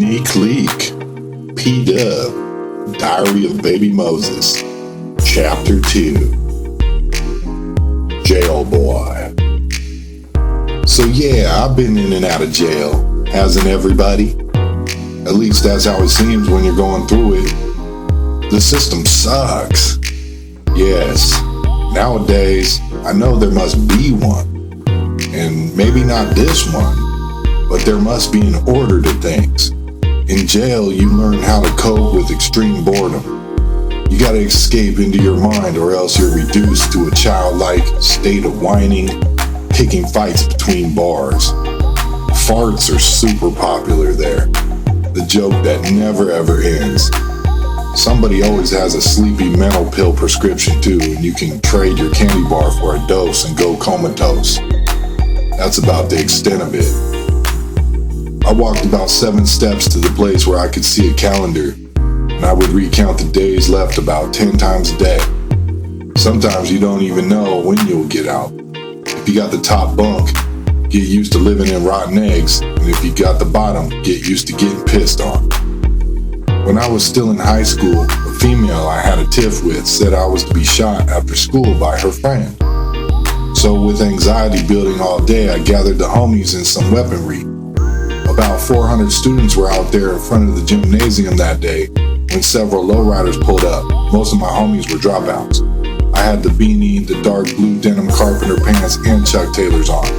Sneak Leak, P-Dub, Diary of Baby Moses, Chapter 2, Jail Boy. So yeah, I've been in and out of jail, hasn't everybody? At least that's how it seems when you're going through it. The system sucks. Yes, nowadays, I know there must be one, and maybe not this one, but there must be an order to things. In jail, you learn how to cope with extreme boredom. You gotta escape into your mind or else you're reduced to a childlike state of whining, picking fights between bars. Farts are super popular there. The joke that never ever ends. Somebody always has a sleepy mental pill prescription too, and you can trade your candy bar for a dose and go comatose. That's about the extent of it. I walked about 7 steps to the place where I could see a calendar, and I would recount the days left about 10 times a day. Sometimes you don't even know when you'll get out. If you got the top bunk, get used to living in rotten eggs, and if you got the bottom, get used to getting pissed on. When I was still in high school, a female I had a tiff with said I was to be shot after school by her friend. So with anxiety building all day, I gathered the homies and some weaponry. About 400 students were out there in front of the gymnasium that day when several lowriders pulled up. Most of my homies were dropouts. I had the beanie, the dark blue denim carpenter pants, and Chuck Taylors on.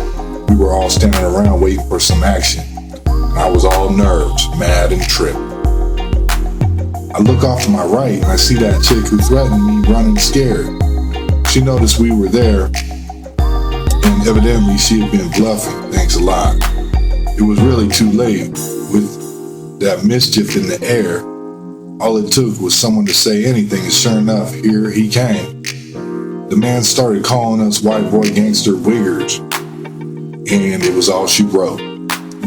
We were all standing around waiting for some action, and I was all nerves, mad, and tripped. I look off to my right and I see that chick who threatened me running scared. She noticed we were there, and evidently she had been bluffing. Thanks a lot. It was really too late. With that mischief in the air, all it took was someone to say anything, and sure enough, here he came. The man started calling us white boy gangster wiggers, and it was all she wrote.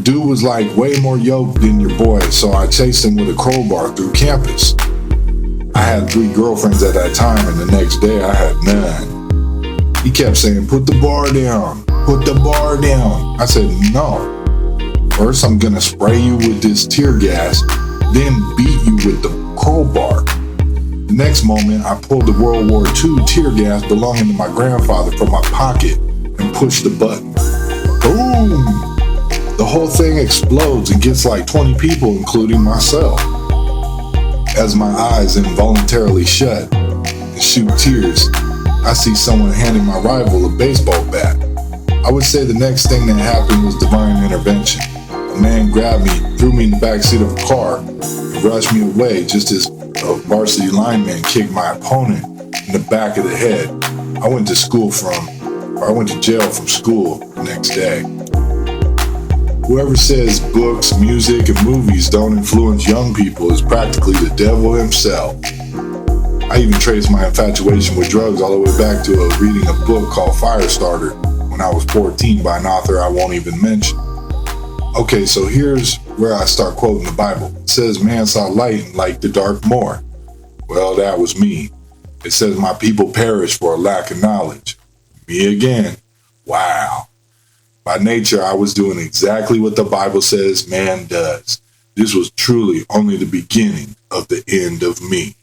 Dude was like way more yoked than your boy, so I chased him with a crowbar through campus. I had 3 girlfriends at that time, and the next day I had none. He kept saying, "Put the bar down, put the bar down." I said, "No. First, I'm gonna spray you with this tear gas, then beat you with the crowbar." The next moment, I pulled the World War II tear gas belonging to my grandfather from my pocket and pushed the button. Boom! The whole thing explodes and gets like 20 people, including myself. As my eyes involuntarily shut and shoot tears, I see someone handing my rival a baseball bat. I would say the next thing that happened was divine intervention. A man grabbed me, threw me in the backseat of a car, and rushed me away just as a varsity lineman kicked my opponent in the back of the head. I went to jail from school the next day. Whoever says books, music, and movies don't influence young people is practically the devil himself. I even traced my infatuation with drugs all the way back to reading a book called Firestarter when I was 14 by an author I won't even mention. Okay, so here's where I start quoting the Bible. It says, "Man saw light and liked the dark more." Well, that was me. It says, "My people perish for a lack of knowledge." Me again. Wow. By nature, I was doing exactly what the Bible says man does. This was truly only the beginning of the end of me.